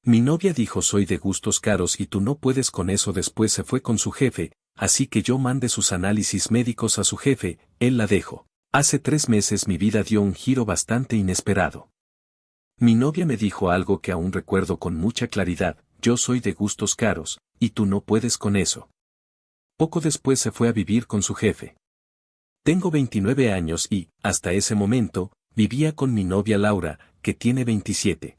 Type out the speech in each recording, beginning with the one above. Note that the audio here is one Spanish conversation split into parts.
Mi novia dijo soy de gustos caros y tú no puedes con eso. Después se fue con su jefe, así que yo mandé sus análisis médicos a su jefe, él la dejó. Hace 3 meses mi vida dio un giro bastante inesperado. Mi novia me dijo algo que aún recuerdo con mucha claridad, yo soy de gustos caros, y tú no puedes con eso. Poco después se fue a vivir con su jefe. Tengo 29 años y, hasta ese momento, vivía con mi novia Laura, que tiene 27.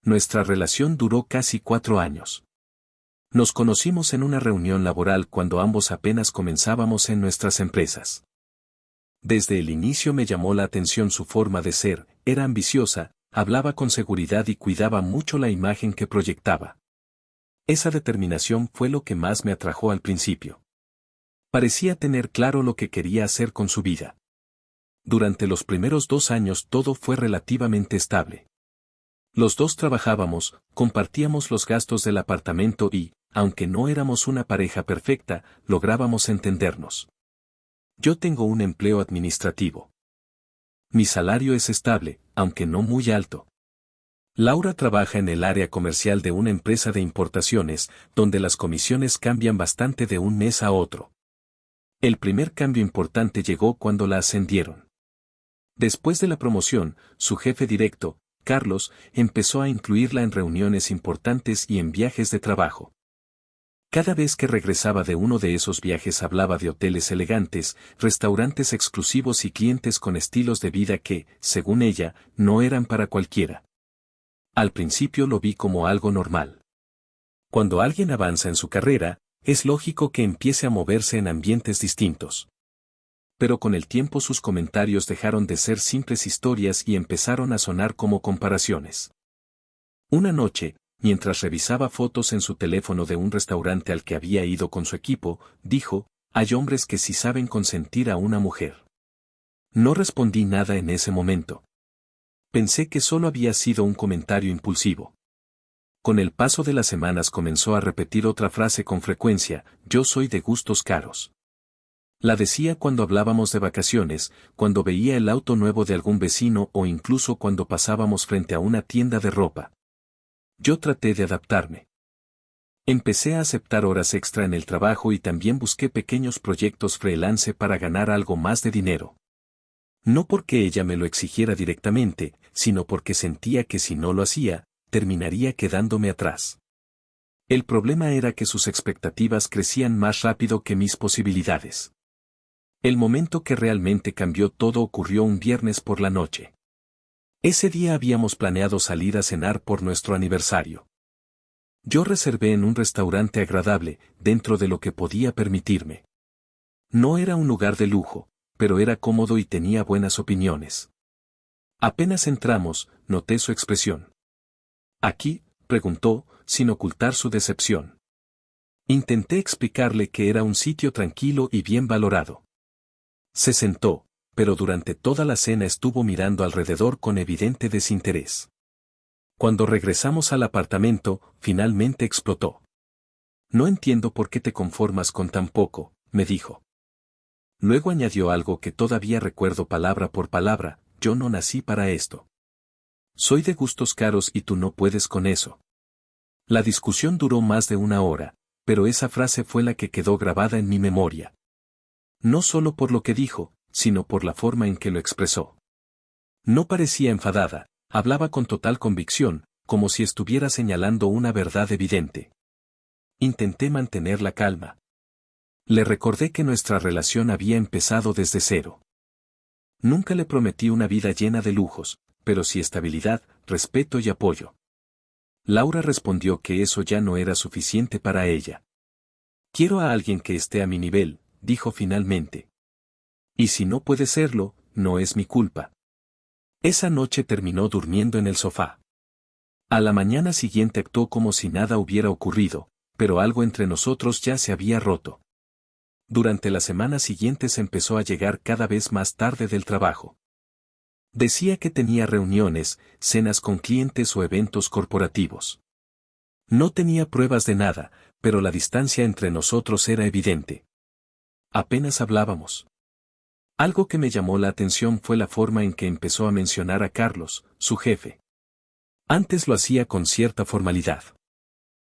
Nuestra relación duró casi 4 años. Nos conocimos en una reunión laboral cuando ambos apenas comenzábamos en nuestras empresas. Desde el inicio me llamó la atención su forma de ser, era ambiciosa, hablaba con seguridad y cuidaba mucho la imagen que proyectaba. Esa determinación fue lo que más me atrajo al principio. Parecía tener claro lo que quería hacer con su vida. Durante los primeros 2 años todo fue relativamente estable. Los dos trabajábamos, compartíamos los gastos del apartamento y, aunque no éramos una pareja perfecta, lográbamos entendernos. Yo tengo un empleo administrativo. Mi salario es estable, aunque no muy alto. Laura trabaja en el área comercial de una empresa de importaciones, donde las comisiones cambian bastante de un mes a otro. El primer cambio importante llegó cuando la ascendieron. Después de la promoción, su jefe directo, Carlos, empezó a incluirla en reuniones importantes y en viajes de trabajo. Cada vez que regresaba de uno de esos viajes hablaba de hoteles elegantes, restaurantes exclusivos y clientes con estilos de vida que, según ella, no eran para cualquiera. Al principio lo vi como algo normal. Cuando alguien avanza en su carrera, es lógico que empiece a moverse en ambientes distintos. Pero con el tiempo sus comentarios dejaron de ser simples historias y empezaron a sonar como comparaciones. Una noche, mientras revisaba fotos en su teléfono de un restaurante al que había ido con su equipo, dijo, hay hombres que sí saben consentir a una mujer. No respondí nada en ese momento. Pensé que solo había sido un comentario impulsivo. Con el paso de las semanas comenzó a repetir otra frase con frecuencia, yo soy de gustos caros. La decía cuando hablábamos de vacaciones, cuando veía el auto nuevo de algún vecino o incluso cuando pasábamos frente a una tienda de ropa. Yo traté de adaptarme. Empecé a aceptar horas extra en el trabajo y también busqué pequeños proyectos freelance para ganar algo más de dinero. No porque ella me lo exigiera directamente, sino porque sentía que si no lo hacía, terminaría quedándome atrás. El problema era que sus expectativas crecían más rápido que mis posibilidades. El momento que realmente cambió todo ocurrió un viernes por la noche. Ese día habíamos planeado salir a cenar por nuestro aniversario. Yo reservé en un restaurante agradable, dentro de lo que podía permitirme. No era un lugar de lujo, pero era cómodo y tenía buenas opiniones. Apenas entramos, noté su expresión. ¿Aquí?, preguntó, sin ocultar su decepción. Intenté explicarle que era un sitio tranquilo y bien valorado. Se sentó, pero durante toda la cena estuvo mirando alrededor con evidente desinterés. Cuando regresamos al apartamento, finalmente explotó. No entiendo por qué te conformas con tan poco, me dijo. Luego añadió algo que todavía recuerdo palabra por palabra, yo no nací para esto. Soy de gustos caros y tú no puedes con eso. La discusión duró más de 1 hora, pero esa frase fue la que quedó grabada en mi memoria. No solo por lo que dijo, sino por la forma en que lo expresó. No parecía enfadada, hablaba con total convicción, como si estuviera señalando una verdad evidente. Intenté mantener la calma. Le recordé que nuestra relación había empezado desde cero. Nunca le prometí una vida llena de lujos, pero sí estabilidad, respeto y apoyo. Laura respondió que eso ya no era suficiente para ella. Quiero a alguien que esté a mi nivel, dijo finalmente. Y si no puede serlo, no es mi culpa. Esa noche terminó durmiendo en el sofá. A la mañana siguiente actuó como si nada hubiera ocurrido, pero algo entre nosotros ya se había roto. Durante las semanas siguientes empezó a llegar cada vez más tarde del trabajo. Decía que tenía reuniones, cenas con clientes o eventos corporativos. No tenía pruebas de nada, pero la distancia entre nosotros era evidente. Apenas hablábamos. Algo que me llamó la atención fue la forma en que empezó a mencionar a Carlos, su jefe. Antes lo hacía con cierta formalidad.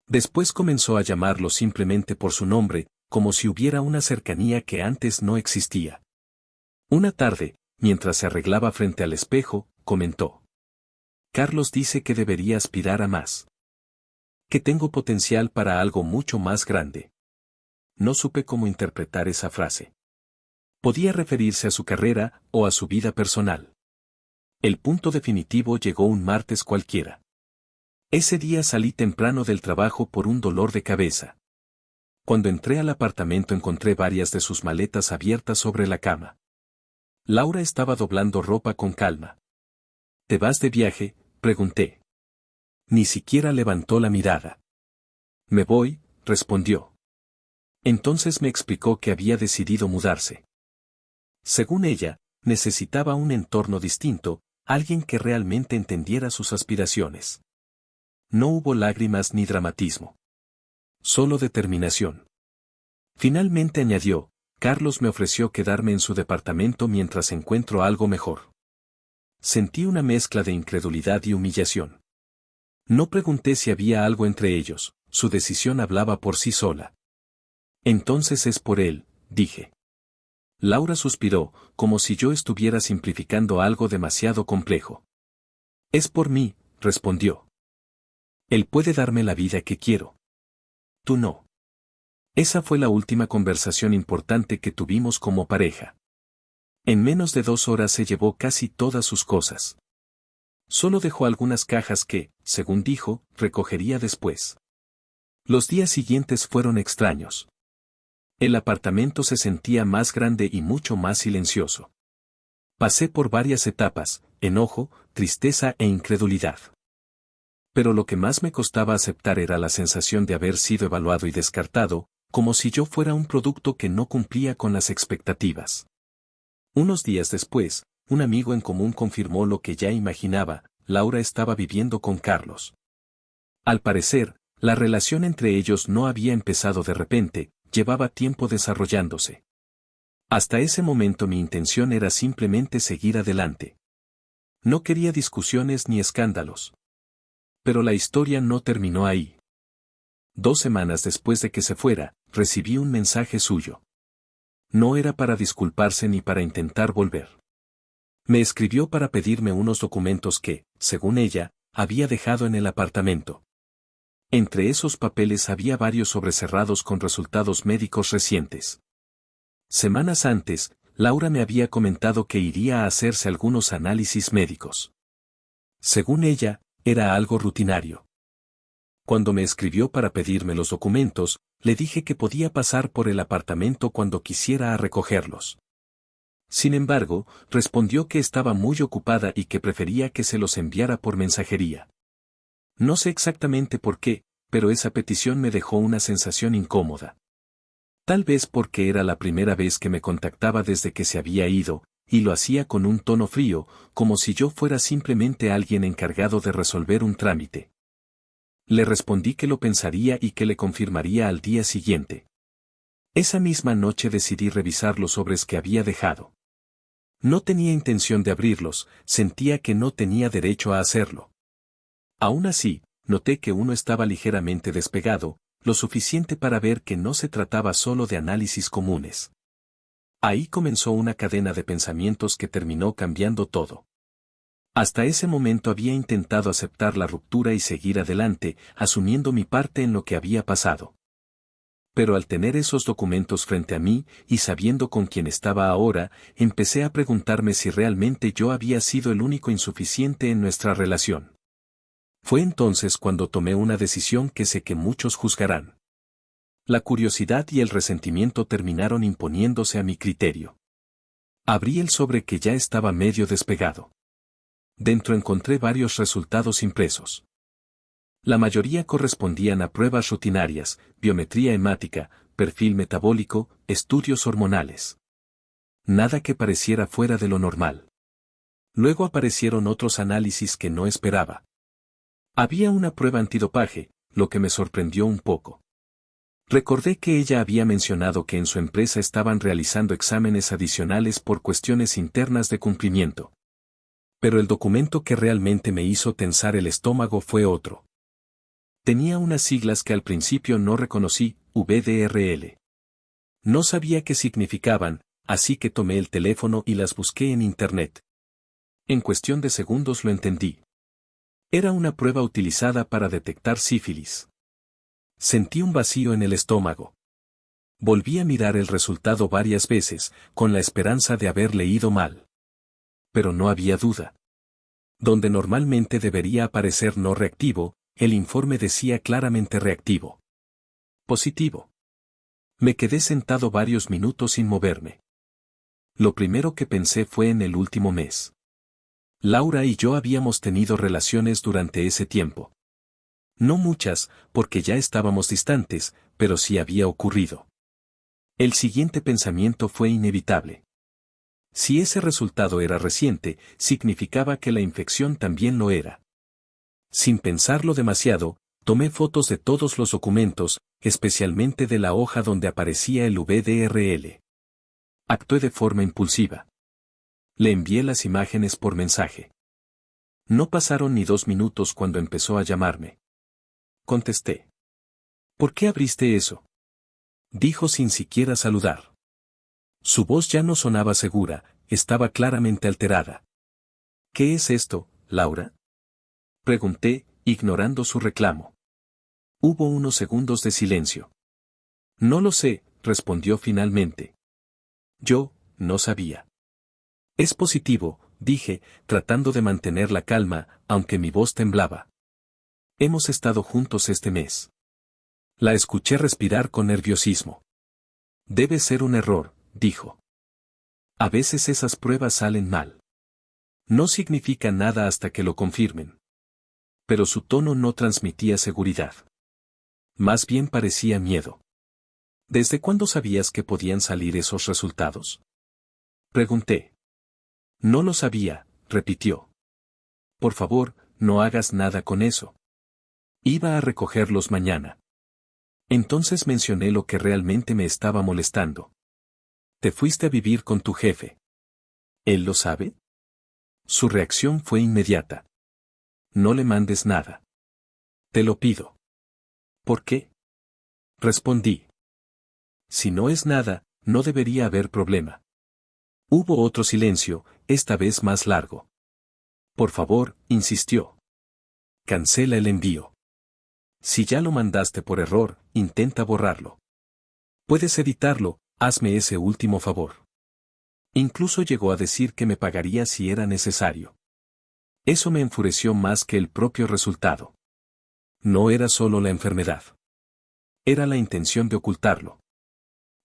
Después comenzó a llamarlo simplemente por su nombre, como si hubiera una cercanía que antes no existía. Una tarde, mientras se arreglaba frente al espejo, comentó: Carlos dice que debería aspirar a más. Que tengo potencial para algo mucho más grande. No supe cómo interpretar esa frase. Podía referirse a su carrera o a su vida personal. El punto definitivo llegó un martes cualquiera. Ese día salí temprano del trabajo por un dolor de cabeza. Cuando entré al apartamento encontré varias de sus maletas abiertas sobre la cama. Laura estaba doblando ropa con calma. ¿Te vas de viaje?, pregunté. Ni siquiera levantó la mirada. Me voy, respondió. Entonces me explicó que había decidido mudarse. Según ella, necesitaba un entorno distinto, alguien que realmente entendiera sus aspiraciones. No hubo lágrimas ni dramatismo. Solo determinación. Finalmente añadió: Carlos me ofreció quedarme en su departamento mientras encuentro algo mejor. Sentí una mezcla de incredulidad y humillación. No pregunté si había algo entre ellos, su decisión hablaba por sí sola. Entonces es por él, dije. Laura suspiró, como si yo estuviera simplificando algo demasiado complejo. Es por mí, respondió. Él puede darme la vida que quiero. Tú no. Esa fue la última conversación importante que tuvimos como pareja. En menos de 2 horas se llevó casi todas sus cosas. Solo dejó algunas cajas que, según dijo, recogería después. Los días siguientes fueron extraños. El apartamento se sentía más grande y mucho más silencioso. Pasé por varias etapas: enojo, tristeza e incredulidad. Pero lo que más me costaba aceptar era la sensación de haber sido evaluado y descartado, como si yo fuera un producto que no cumplía con las expectativas. Unos días después, un amigo en común confirmó lo que ya imaginaba: Laura estaba viviendo con Carlos. Al parecer, la relación entre ellos no había empezado de repente, llevaba tiempo desarrollándose. Hasta ese momento mi intención era simplemente seguir adelante. No quería discusiones ni escándalos. Pero la historia no terminó ahí. 2 semanas después de que se fuera, recibí un mensaje suyo. No era para disculparse ni para intentar volver. Me escribió para pedirme unos documentos que, según ella, había dejado en el apartamento. Entre esos papeles había varios sobrecerrados con resultados médicos recientes. Semanas antes, Laura me había comentado que iría a hacerse algunos análisis médicos. Según ella, era algo rutinario. Cuando me escribió para pedirme los documentos, le dije que podía pasar por el apartamento cuando quisiera a recogerlos. Sin embargo, respondió que estaba muy ocupada y que prefería que se los enviara por mensajería. No sé exactamente por qué, pero esa petición me dejó una sensación incómoda. Tal vez porque era la primera vez que me contactaba desde que se había ido, y lo hacía con un tono frío, como si yo fuera simplemente alguien encargado de resolver un trámite. Le respondí que lo pensaría y que le confirmaría al día siguiente. Esa misma noche decidí revisar los sobres que había dejado. No tenía intención de abrirlos, sentía que no tenía derecho a hacerlo. Aún así, noté que uno estaba ligeramente despegado, lo suficiente para ver que no se trataba solo de análisis comunes. Ahí comenzó una cadena de pensamientos que terminó cambiando todo. Hasta ese momento había intentado aceptar la ruptura y seguir adelante, asumiendo mi parte en lo que había pasado. Pero al tener esos documentos frente a mí, y sabiendo con quién estaba ahora, empecé a preguntarme si realmente yo había sido el único insuficiente en nuestra relación. Fue entonces cuando tomé una decisión que sé que muchos juzgarán. La curiosidad y el resentimiento terminaron imponiéndose a mi criterio. Abrí el sobre que ya estaba medio despegado. Dentro encontré varios resultados impresos. La mayoría correspondían a pruebas rutinarias: biometría hemática, perfil metabólico, estudios hormonales. Nada que pareciera fuera de lo normal. Luego aparecieron otros análisis que no esperaba. Había una prueba antidopaje, lo que me sorprendió un poco. Recordé que ella había mencionado que en su empresa estaban realizando exámenes adicionales por cuestiones internas de cumplimiento. Pero el documento que realmente me hizo tensar el estómago fue otro. Tenía unas siglas que al principio no reconocí, VDRL. No sabía qué significaban, así que tomé el teléfono y las busqué en internet. En cuestión de segundos lo entendí. Era una prueba utilizada para detectar sífilis. Sentí un vacío en el estómago. Volví a mirar el resultado varias veces, con la esperanza de haber leído mal. Pero no había duda. Donde normalmente debería aparecer no reactivo, el informe decía claramente reactivo. Positivo. Me quedé sentado varios minutos sin moverme. Lo primero que pensé fue en el último mes. Laura y yo habíamos tenido relaciones durante ese tiempo. No muchas, porque ya estábamos distantes, pero sí había ocurrido. El siguiente pensamiento fue inevitable. Si ese resultado era reciente, significaba que la infección también lo era. Sin pensarlo demasiado, tomé fotos de todos los documentos, especialmente de la hoja donde aparecía el VDRL. Actué de forma impulsiva. Le envié las imágenes por mensaje. No pasaron ni 2 minutos cuando empezó a llamarme. Contesté. ¿Por qué abriste eso?, dijo sin siquiera saludar. Su voz ya no sonaba segura, estaba claramente alterada. ¿Qué es esto, Laura?, pregunté, ignorando su reclamo. Hubo unos segundos de silencio. No lo sé, respondió finalmente. Yo, no sabía. Es positivo, dije, tratando de mantener la calma, aunque mi voz temblaba. Hemos estado juntos este mes. La escuché respirar con nerviosismo. Debe ser un error, dijo. A veces esas pruebas salen mal. No significa nada hasta que lo confirmen. Pero su tono no transmitía seguridad. Más bien parecía miedo. ¿Desde cuándo sabías que podían salir esos resultados?, pregunté. No lo sabía, repitió. Por favor, no hagas nada con eso. Iba a recogerlos mañana. Entonces mencioné lo que realmente me estaba molestando. Te fuiste a vivir con tu jefe. ¿Él lo sabe? Su reacción fue inmediata. No le mandes nada. Te lo pido. ¿Por qué?, respondí. Si no es nada, no debería haber problema. Hubo otro silencio, esta vez más largo. Por favor, insistió. Cancela el envío. Si ya lo mandaste por error, intenta borrarlo. Puedes editarlo, hazme ese último favor. Incluso llegó a decir que me pagaría si era necesario. Eso me enfureció más que el propio resultado. No era solo la enfermedad. Era la intención de ocultarlo.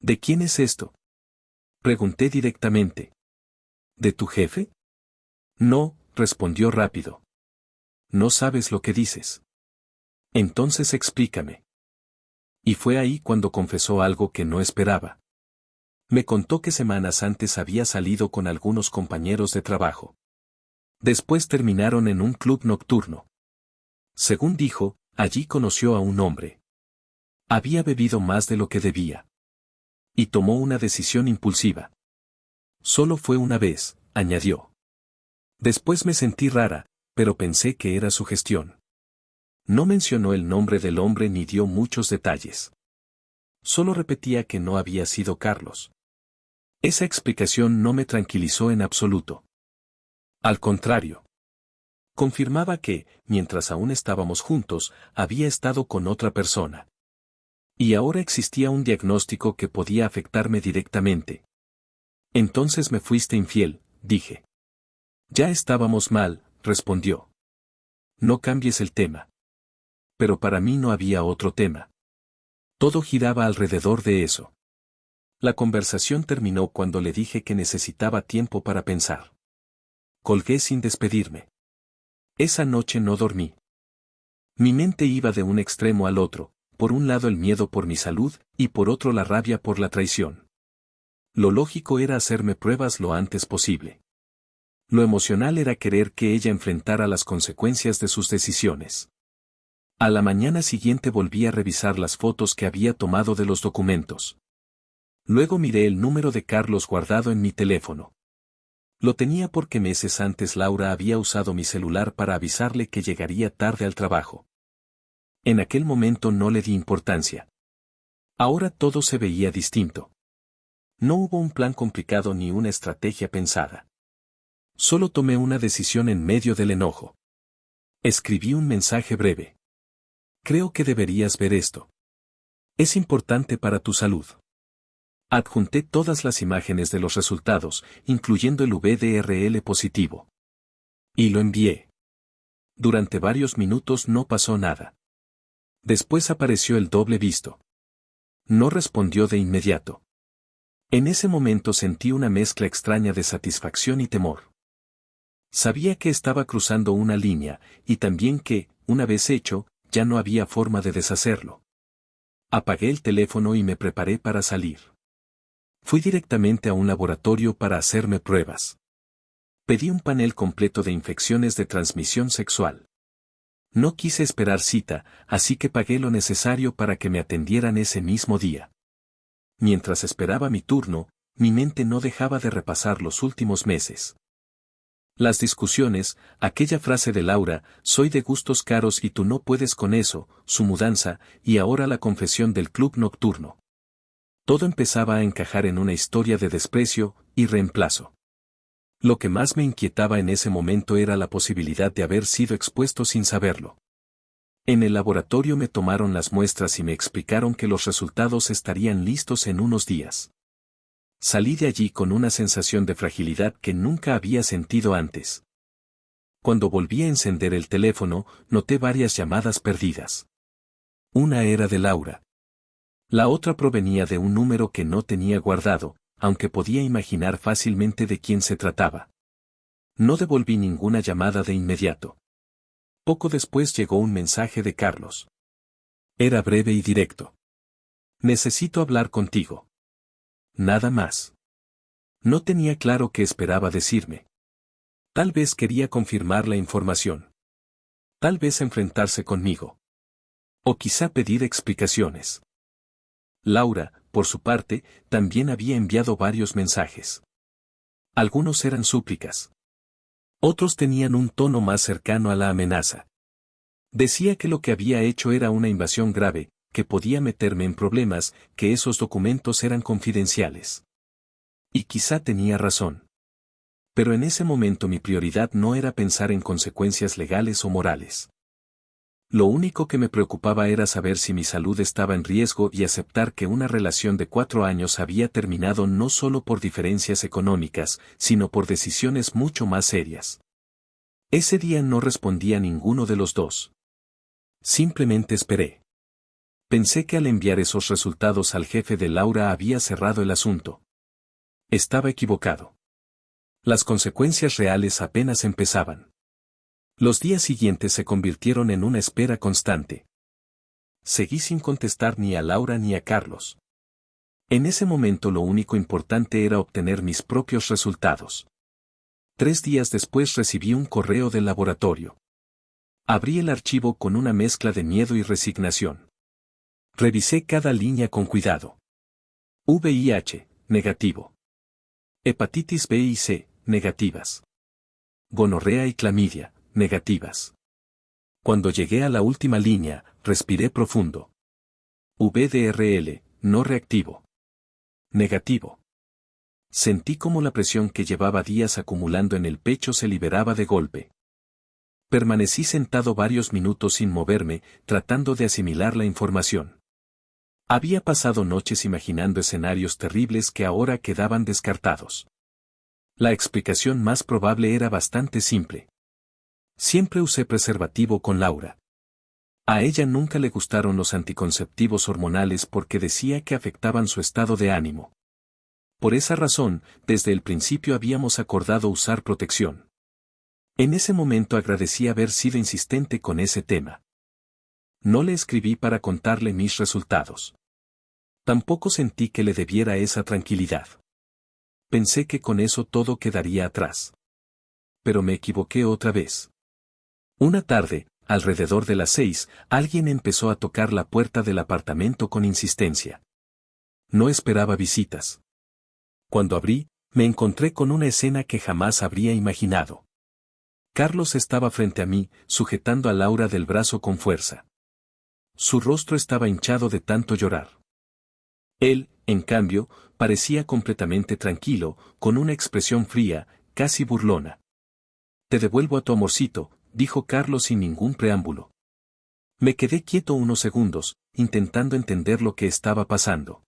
¿De quién es esto?, pregunté directamente. ¿De tu jefe? No, respondió rápido. No sabes lo que dices. Entonces explícame. Y fue ahí cuando confesó algo que no esperaba. Me contó que semanas antes había salido con algunos compañeros de trabajo. Después terminaron en un club nocturno. Según dijo, allí conoció a un hombre. Había bebido más de lo que debía. Y tomó una decisión impulsiva. Solo fue una vez, añadió. Después me sentí rara, pero pensé que era su gestión. No mencionó el nombre del hombre ni dio muchos detalles. Solo repetía que no había sido Carlos. Esa explicación no me tranquilizó en absoluto. Al contrario. Confirmaba que, mientras aún estábamos juntos, había estado con otra persona. Y ahora existía un diagnóstico que podía afectarme directamente. Entonces me fuiste infiel, dije. Ya estábamos mal, respondió. No cambies el tema. Pero para mí no había otro tema. Todo giraba alrededor de eso. La conversación terminó cuando le dije que necesitaba tiempo para pensar. Colgué sin despedirme. Esa noche no dormí. Mi mente iba de un extremo al otro, por un lado el miedo por mi salud, y por otro la rabia por la traición. Lo lógico era hacerme pruebas lo antes posible. Lo emocional era querer que ella enfrentara las consecuencias de sus decisiones. A la mañana siguiente volví a revisar las fotos que había tomado de los documentos. Luego miré el número de Carlos guardado en mi teléfono. Lo tenía porque meses antes Laura había usado mi celular para avisarle que llegaría tarde al trabajo. En aquel momento no le di importancia. Ahora todo se veía distinto. No hubo un plan complicado ni una estrategia pensada. Solo tomé una decisión en medio del enojo. Escribí un mensaje breve. Creo que deberías ver esto. Es importante para tu salud. Adjunté todas las imágenes de los resultados, incluyendo el VDRL positivo. Y lo envié. Durante varios minutos no pasó nada. Después apareció el doble visto. No respondió de inmediato. En ese momento sentí una mezcla extraña de satisfacción y temor. Sabía que estaba cruzando una línea, y también que, una vez hecho, ya no había forma de deshacerlo. Apagué el teléfono y me preparé para salir. Fui directamente a un laboratorio para hacerme pruebas. Pedí un panel completo de infecciones de transmisión sexual. No quise esperar cita, así que pagué lo necesario para que me atendieran ese mismo día. Mientras esperaba mi turno, mi mente no dejaba de repasar los últimos meses. Las discusiones, aquella frase de Laura, soy de gustos caros y tú no puedes con eso, su mudanza, y ahora la confesión del club nocturno. Todo empezaba a encajar en una historia de desprecio y reemplazo. Lo que más me inquietaba en ese momento era la posibilidad de haber sido expuesto sin saberlo. En el laboratorio me tomaron las muestras y me explicaron que los resultados estarían listos en unos días. Salí de allí con una sensación de fragilidad que nunca había sentido antes. Cuando volví a encender el teléfono, noté varias llamadas perdidas. Una era de Laura. La otra provenía de un número que no tenía guardado, aunque podía imaginar fácilmente de quién se trataba. No devolví ninguna llamada de inmediato. Poco después llegó un mensaje de Carlos. Era breve y directo. Necesito hablar contigo. Nada más. No tenía claro qué esperaba decirme. Tal vez quería confirmar la información. Tal vez enfrentarse conmigo. O quizá pedir explicaciones. Laura, por su parte, también había enviado varios mensajes. Algunos eran súplicas. Otros tenían un tono más cercano a la amenaza. Decía que lo que había hecho era una invasión grave, que podía meterme en problemas, que esos documentos eran confidenciales. Y quizá tenía razón. Pero en ese momento mi prioridad no era pensar en consecuencias legales o morales. Lo único que me preocupaba era saber si mi salud estaba en riesgo y aceptar que una relación de 4 años había terminado no solo por diferencias económicas, sino por decisiones mucho más serias. Ese día no respondí a ninguno de los dos. Simplemente esperé. Pensé que al enviar esos resultados al jefe de Laura había cerrado el asunto. Estaba equivocado. Las consecuencias reales apenas empezaban. Los días siguientes se convirtieron en una espera constante. Seguí sin contestar ni a Laura ni a Carlos. En ese momento lo único importante era obtener mis propios resultados. 3 días después recibí un correo del laboratorio. Abrí el archivo con una mezcla de miedo y resignación. Revisé cada línea con cuidado. VIH, negativo. Hepatitis B y C, negativas. Gonorrea y clamidia, negativas. Cuando llegué a la última línea, respiré profundo. VDRL, no reactivo. Negativo. Sentí como la presión que llevaba días acumulando en el pecho se liberaba de golpe. Permanecí sentado varios minutos sin moverme, tratando de asimilar la información. Había pasado noches imaginando escenarios terribles que ahora quedaban descartados. La explicación más probable era bastante simple. Siempre usé preservativo con Laura. A ella nunca le gustaron los anticonceptivos hormonales porque decía que afectaban su estado de ánimo. Por esa razón, desde el principio habíamos acordado usar protección. En ese momento agradecí haber sido insistente con ese tema. No le escribí para contarle mis resultados. Tampoco sentí que le debiera esa tranquilidad. Pensé que con eso todo quedaría atrás. Pero me equivoqué otra vez. Una tarde, alrededor de las 6, alguien empezó a tocar la puerta del apartamento con insistencia. No esperaba visitas. Cuando abrí, Me encontré con una escena que jamás habría imaginado. Carlos estaba frente a mí, sujetando a Laura del brazo con fuerza. Su rostro estaba hinchado de tanto llorar. Él, en cambio, parecía completamente tranquilo, con una expresión fría, casi burlona. Te devuelvo a tu amorcito, dijo Carlos sin ningún preámbulo. Me quedé quieto unos segundos, intentando entender lo que estaba pasando.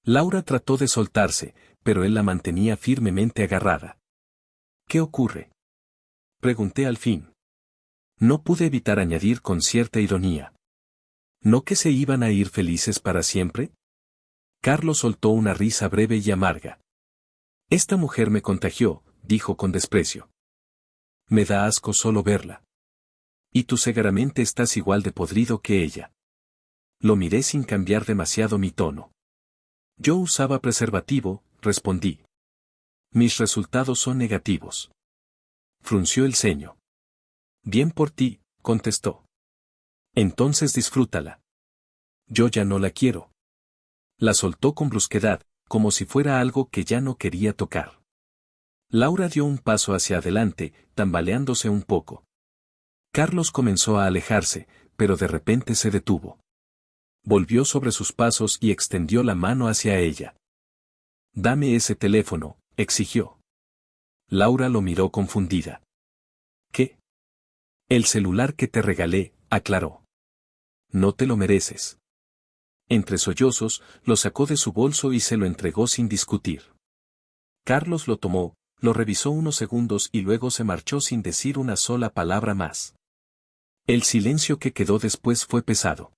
Laura trató de soltarse, pero él la mantenía firmemente agarrada. ¿Qué ocurre? Pregunté al fin. No pude evitar añadir con cierta ironía. ¿No que se iban a ir felices para siempre? Carlos soltó una risa breve y amarga. Esta mujer me contagió, dijo con desprecio. Me da asco solo verla. Y tú seguramente estás igual de podrido que ella. Lo miré sin cambiar demasiado mi tono. Yo usaba preservativo, respondí. Mis resultados son negativos. Frunció el ceño. Bien por ti, contestó. Entonces disfrútala. Yo ya no la quiero. La soltó con brusquedad, como si fuera algo que ya no quería tocar. Laura dio un paso hacia adelante, tambaleándose un poco. Carlos comenzó a alejarse, pero de repente se detuvo. Volvió sobre sus pasos y extendió la mano hacia ella. Dame ese teléfono, exigió. Laura lo miró confundida. ¿Qué? El celular que te regalé, aclaró. No te lo mereces. Entre sollozos, lo sacó de su bolso y se lo entregó sin discutir. Carlos lo tomó, lo revisó unos segundos y luego se marchó sin decir una sola palabra más. El silencio que quedó después fue pesado.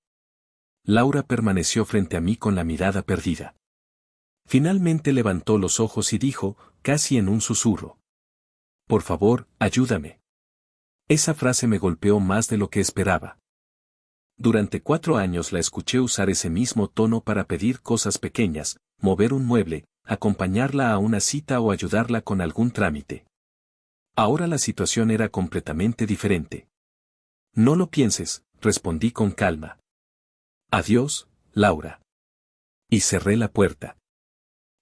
Laura permaneció frente a mí con la mirada perdida. Finalmente levantó los ojos y dijo, casi en un susurro. Por favor, ayúdame. Esa frase me golpeó más de lo que esperaba. Durante 4 años la escuché usar ese mismo tono para pedir cosas pequeñas, mover un mueble, acompañarla a una cita o ayudarla con algún trámite. Ahora la situación era completamente diferente. No lo pienses, respondí con calma. Adiós, Laura. Y cerré la puerta.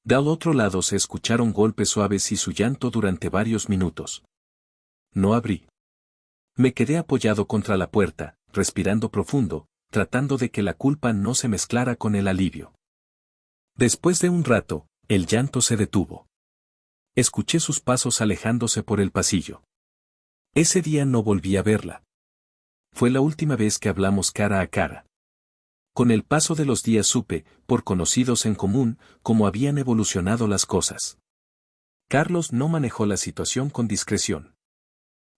Del otro lado se escucharon golpes suaves y su llanto durante varios minutos. No abrí. Me quedé apoyado contra la puerta, respirando profundo, tratando de que la culpa no se mezclara con el alivio. Después de un rato, el llanto se detuvo. Escuché sus pasos alejándose por el pasillo. Ese día no volví a verla. Fue la última vez que hablamos cara a cara. Con el paso de los días supe, por conocidos en común, cómo habían evolucionado las cosas. Carlos no manejó la situación con discreción.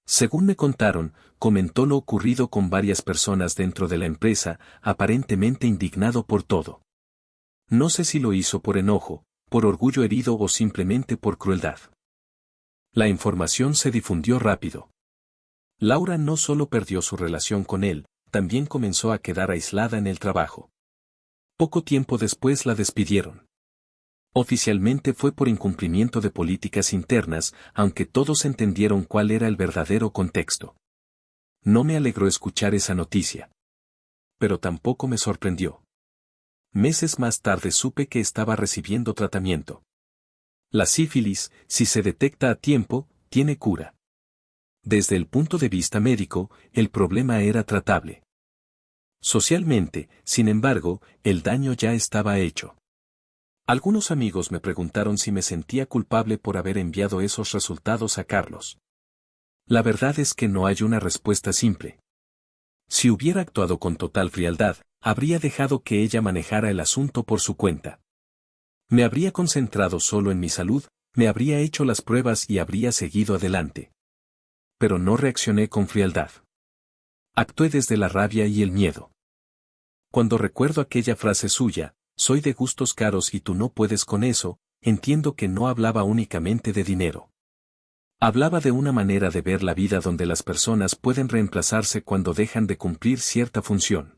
Según me contaron, comentó lo ocurrido con varias personas dentro de la empresa, aparentemente indignado por todo. No sé si lo hizo por enojo, por orgullo herido o simplemente por crueldad. La información se difundió rápido. Laura no solo perdió su relación con él, también comenzó a quedar aislada en el trabajo. Poco tiempo después la despidieron. Oficialmente fue por incumplimiento de políticas internas, aunque todos entendieron cuál era el verdadero contexto. No me alegró escuchar esa noticia. Pero tampoco me sorprendió. Meses más tarde supe que estaba recibiendo tratamiento. La sífilis, si se detecta a tiempo, tiene cura. Desde el punto de vista médico, el problema era tratable. Socialmente, sin embargo, el daño ya estaba hecho. Algunos amigos me preguntaron si me sentía culpable por haber enviado esos resultados a Carlos. La verdad es que no hay una respuesta simple. Si hubiera actuado con total frialdad, habría dejado que ella manejara el asunto por su cuenta. Me habría concentrado solo en mi salud, me habría hecho las pruebas y habría seguido adelante. Pero no reaccioné con frialdad. Actué desde la rabia y el miedo. Cuando recuerdo aquella frase suya, soy de gustos caros y tú no puedes con eso, entiendo que no hablaba únicamente de dinero. Hablaba de una manera de ver la vida donde las personas pueden reemplazarse cuando dejan de cumplir cierta función.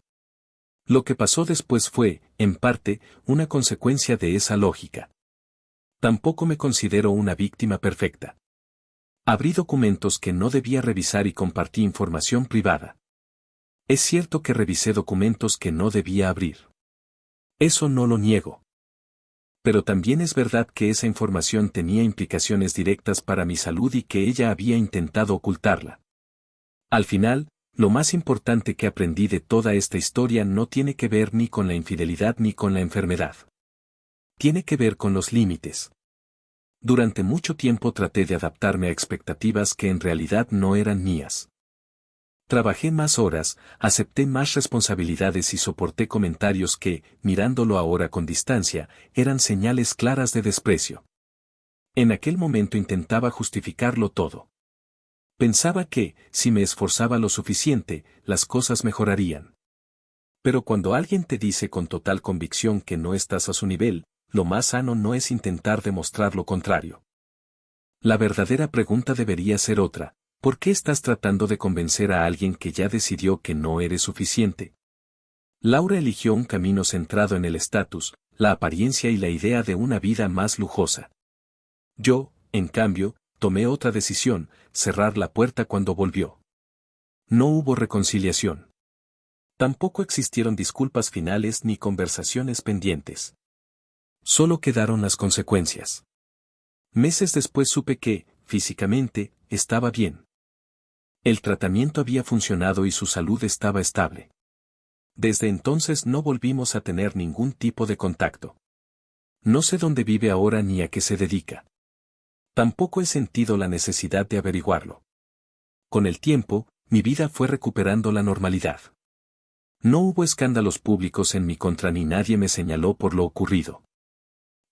Lo que pasó después fue, en parte, una consecuencia de esa lógica. Tampoco me considero una víctima perfecta. Abrí documentos que no debía revisar y compartí información privada. Es cierto que revisé documentos que no debía abrir. Eso no lo niego. Pero también es verdad que esa información tenía implicaciones directas para mi salud y que ella había intentado ocultarla. Al final, lo más importante que aprendí de toda esta historia no tiene que ver ni con la infidelidad ni con la enfermedad. Tiene que ver con los límites. Durante mucho tiempo traté de adaptarme a expectativas que en realidad no eran mías. Trabajé más horas, acepté más responsabilidades y soporté comentarios que, mirándolo ahora con distancia, eran señales claras de desprecio. En aquel momento intentaba justificarlo todo. Pensaba que, si me esforzaba lo suficiente, las cosas mejorarían. Pero cuando alguien te dice con total convicción que no estás a su nivel, lo más sano no es intentar demostrar lo contrario. La verdadera pregunta debería ser otra: ¿por qué estás tratando de convencer a alguien que ya decidió que no eres suficiente? Laura eligió un camino centrado en el estatus, la apariencia y la idea de una vida más lujosa. Yo, en cambio, tomé otra decisión: cerrar la puerta cuando volvió. No hubo reconciliación. Tampoco existieron disculpas finales ni conversaciones pendientes. Solo quedaron las consecuencias. Meses después supe que, físicamente, estaba bien. El tratamiento había funcionado y su salud estaba estable. Desde entonces no volvimos a tener ningún tipo de contacto. No sé dónde vive ahora ni a qué se dedica. Tampoco he sentido la necesidad de averiguarlo. Con el tiempo, mi vida fue recuperando la normalidad. No hubo escándalos públicos en mi contra ni nadie me señaló por lo ocurrido.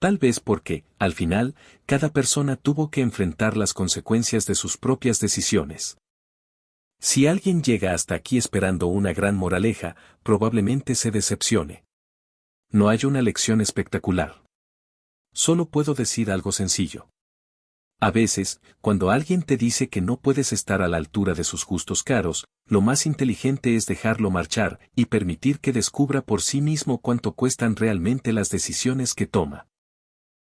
Tal vez porque, al final, cada persona tuvo que enfrentar las consecuencias de sus propias decisiones. Si alguien llega hasta aquí esperando una gran moraleja, probablemente se decepcione. No hay una lección espectacular. Solo puedo decir algo sencillo. A veces, cuando alguien te dice que no puedes estar a la altura de sus gustos caros, lo más inteligente es dejarlo marchar y permitir que descubra por sí mismo cuánto cuestan realmente las decisiones que toma.